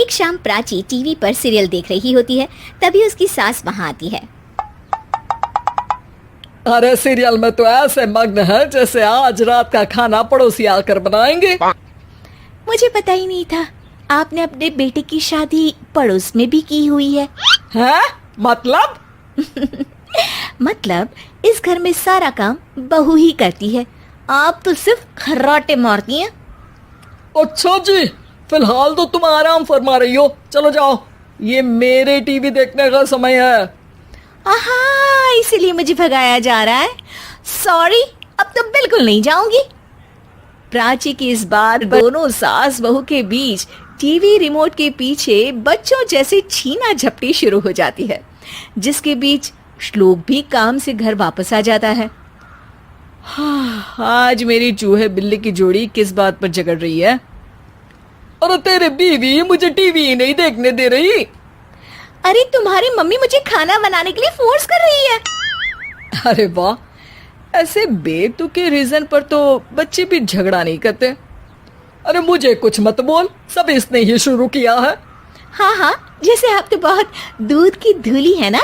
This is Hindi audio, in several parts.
एक शाम प्राची टीवी पर सीरियल देख रही होती है, तभी उसकी सास वहाँ आती है। अरे सीरियल में तो ऐसे मग्न है जैसे आज रात का खाना पड़ोसी आकर बनाएंगे। मुझे पता ही नहीं था आपने अपने बेटे की शादी पड़ोस में भी की हुई है। हैं? मतलब? मतलब इस घर में सारा काम बहू ही करती है, आप तो सिर्फ खर्राटे मारती हैं। अच्छा जी, फिलहाल तो तुम आराम फरमा रही हो, चलो जाओ, ये मेरे टीवी देखने का समय है। आहा, इसीलिए मुझे भगाया जा रहा है। सॉरी, अब तो बिल्कुल नहीं जाऊंगी। प्राची की इस बात दोनों सास बहू के बीच टीवी रिमोट के पीछे बच्चों जैसे छीना झपटी शुरू हो जाती है, जिसके बीच श्लोक भी काम से घर वापस आ जाता है। हाँ, आज मेरी चूहे बिल्ली की जोड़ी किस बात पर झगड़ रही है? अरे तेरे बीवी मुझे टीवी ही नहीं देखने दे रही। अरे तुम्हारी मम्मी मुझे खाना बनाने के लिए फोर्स कर रही है। अरे वाह, ऐसे बेतुके रीजन पर तो बच्चे भी झगड़ा नहीं करते। अरे मुझे कुछ मत बोल, सब इसने ही शुरू किया है। हाँ हाँ, जैसे आप तो बहुत दूध की धूली है ना।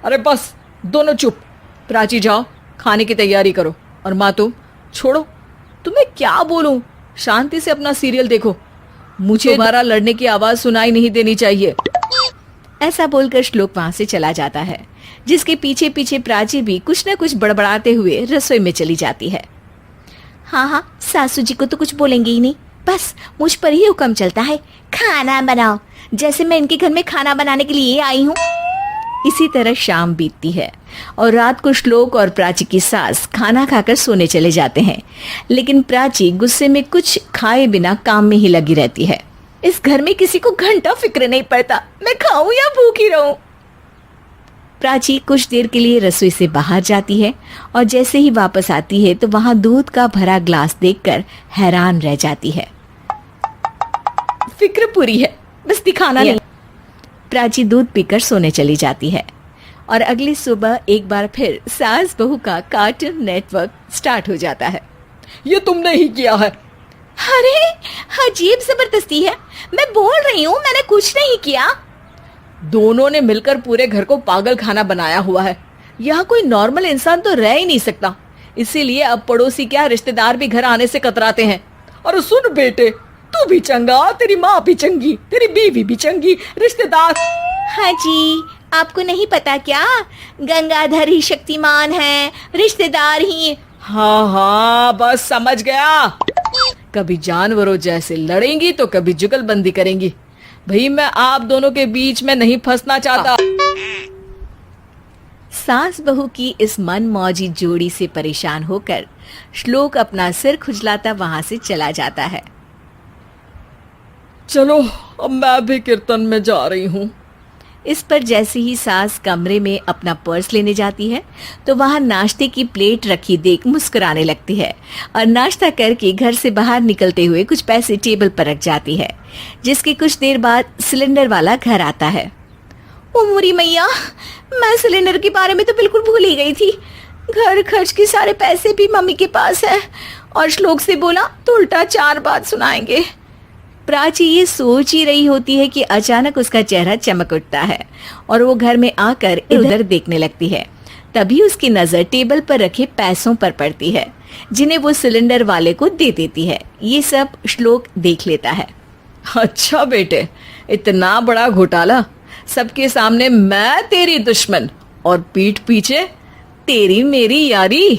अरे बस, दोनों चुप। प्राची जाओ, खाने की तैयारी करो। और माँ तुम छोड़ो, तुम्हें क्या बोलूं, शांति से अपना सीरियल देखो, मुझे तुम्हारा लड़ने की आवाज सुनाई नहीं देनी चाहिए। ऐसा बोलकर श्लोक वहां से चला जाता है, जिसके पीछे पीछे प्राची भी कुछ न कुछ बड़बड़ाते हुए रसोई में चली जाती है। हाँ हाँ, सासू जी को तो कुछ बोलेंगे ही नहीं, बस मुझ पर ही हुक्म चलता है, खाना बनाओ, जैसे मैं इनके घर में खाना बनाने के लिए आई हूँ। इसी तरह शाम बीतती है और रात को श्लोक और प्राची की सास खाना खाकर सोने चले जाते हैं, लेकिन प्राची गुस्से में कुछ खाए बिना काम में ही लगी रहती है। इस घर में किसी को घंटा फिक्र नहीं पड़ता, मैं खाऊं या भूखी रहूं। प्राची कुछ देर के लिए रसोई से बाहर जाती है और जैसे ही वापस आती है तो वहां दूध का भरा ग्लास देखकर हैरान रह जाती है। फिक्र पूरी है, बस दिखाना नहीं। प्राची दूध पीकर सोने चली जाती है और अगली सुबह एक बार फिर सास बहू का कार्टून नेटवर्क स्टार्ट हो जाता है। ये तुमने ही किया है। अरे अजीब जबरदस्ती है, मैं बोल रही हूँ मैंने कुछ नहीं किया। दोनों ने मिलकर पूरे घर को पागल खाना बनाया हुआ है। यहाँ कोई नॉर्मल इंसान तो रह ही नहीं सकता, इसीलिए अब पड़ोसी क्या रिश्तेदार भी घर आने से कतराते हैं। और सुन बेटे, तू भी चंगा, तेरी माँ भी चंगी, तेरी बीवी भी चंगी, रिश्तेदार। हाँ जी, आपको नहीं पता क्या, गंगाधर ही शक्तिमान है, रिश्तेदार ही। हाँ हाँ, बस समझ गया। कभी जानवरों जैसे लड़ेंगी तो कभी जुगलबंदी करेंगी। भाई मैं आप दोनों के बीच में नहीं फंसना चाहता। सास बहू की इस मन मौजी जोड़ी से परेशान होकर श्लोक अपना सिर खुजलाता वहां से चला जाता है। चलो अब मैं भी कीर्तन में जा रही हूँ। इस पर जैसे ही सास कमरे में अपना पर्स लेने जाती है तो वहां नाश्ते की प्लेट रखी देख मुस्कुराने लगती है और नाश्ता करके घर से बाहर निकलते हुए कुछ पैसे टेबल पर रख जाती है, जिसके कुछ देर बाद सिलेंडर वाला घर आता है। ओ मोरी मैया, मैं सिलेंडर के बारे में तो बिल्कुल भूल ही गई थी। घर खर्च के सारे पैसे भी मम्मी के पास है और श्लोक से बोला तो उल्टा 4 बात सुनाएंगे। प्राची ये सोच ही रही होती है कि अचानक उसका चेहरा चमक उठता है और वो घर में आकर इधर देखने लगती है। तभी उसकी नजर टेबल पर रखे पैसों पर पड़ती है, जिन्हें वो सिलेंडर वाले को दे देती है। ये सब श्लोक देख लेता है। अच्छा बेटे, इतना बड़ा घोटाला, सबके सामने मैं तेरी दुश्मन और पीठ पीछे तेरी मेरी यारी।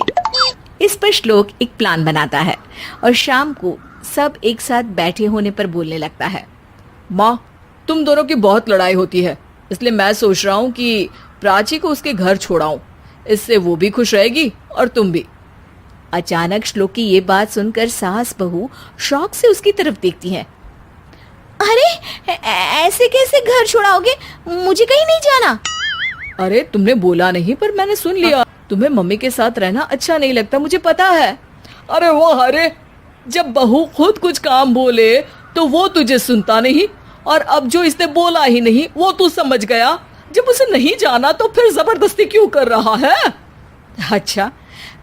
इस पर श्लोक एक प्लान बनाता है और शाम को सब एक साथ बैठे होने पर बोलने लगता है। माँ, तुम दोनों की बहुत लड़ाई होती है, इसलिए मैं सोच रहा हूँ कि प्राची को उसके घर छोड़ाऊं, इससे वो भी खुश रहेगी और तुम भी। अचानक श्लोक की ये बात सुनकर सास बहू शौक से उसकी तरफ देखती है। अरे ऐसे कैसे घर छोड़ाओगे, मुझे कहीं नहीं जाना। अरे तुमने बोला नहीं पर मैंने सुन लिया, तुम्हें मम्मी के साथ रहना अच्छा नहीं लगता, मुझे पता है। अरे वो, अरे जब बहू खुद कुछ काम बोले तो वो तुझे सुनता नहीं, और अब जो इसने बोला ही नहीं वो तू समझ गया। जब उसे नहीं जाना तो फिर जबरदस्ती क्यों कर रहा है? अच्छा,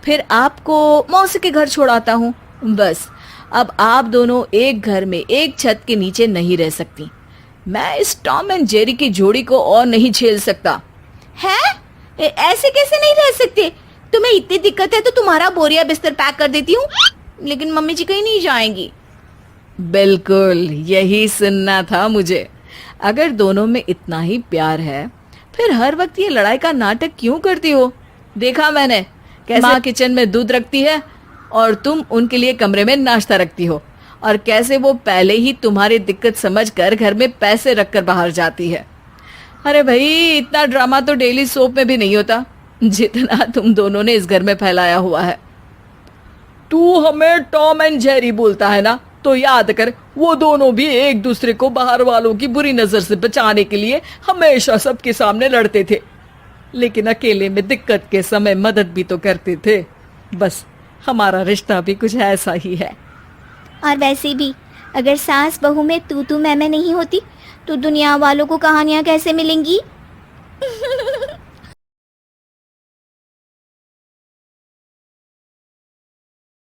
फिर आपको मौसी के घर छोड़ाता हूँ। बस अब आप दोनों एक घर में एक छत के नीचे नहीं रह सकती। मैं इस टॉम एंड जेरी की जोड़ी को और नहीं झेल सकता। है? ऐसे कैसे नहीं रह सकते? तुम्हें इतनी दिक्कत है तो तुम्हारा बोरिया बिस्तर पैक कर देती हूँ, लेकिन मम्मी जी कहीं नहीं जाएंगी। बिल्कुल यही सुनना था मुझे। अगर दोनों में इतना ही प्यार है फिर हर वक्त ये लड़ाई का नाटक क्यों करती हो? देखा मैंने कैसे माँ किचन में दूध रखती है और तुम उनके लिए कमरे में नाश्ता रखती हो, और कैसे वो पहले ही तुम्हारी दिक्कत समझकर घर में पैसे रखकर बाहर जाती है। अरे भाई, इतना ड्रामा तो डेली सोप में भी नहीं होता जितना तुम दोनों ने इस घर में फैलाया हुआ है। तू हमें टॉम एंड जेरी बोलता है ना, तो याद कर वो दोनों भी एक दूसरे को बाहर वालों की बुरी नजर से बचाने के लिए हमेशा सबके सामने लड़ते थे, लेकिन अकेले में दिक्कत के समय मदद भी तो करते थे। बस हमारा रिश्ता भी कुछ ऐसा ही है। और वैसे भी अगर सास बहू में तू मैं नहीं होती तो दुनिया वालों को कहानियाँ कैसे मिलेंगी?